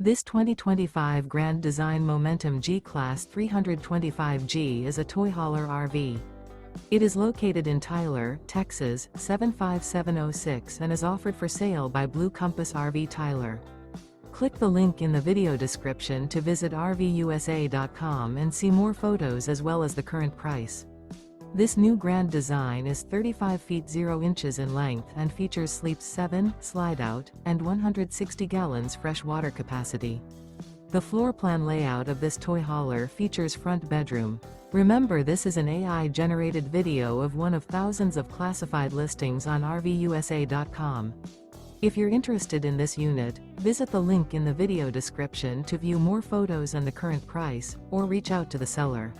This 2025 Grand Design Momentum G-Class 325G is a toy hauler RV. It is located in Tyler, Texas, 75706 and is offered for sale by Blue Compass RV Tyler. Click the link in the video description to visit RVUSA.com and see more photos as well as the current price. This new Grand Design is 35 feet 0 inches in length and features sleeps 7, slide-out, and 160 gallons fresh water capacity. The floor plan layout of this toy hauler features front bedroom. Remember, this is an AI-generated video of one of thousands of classified listings on RVUSA.com. If you're interested in this unit, visit the link in the video description to view more photos and the current price, or reach out to the seller.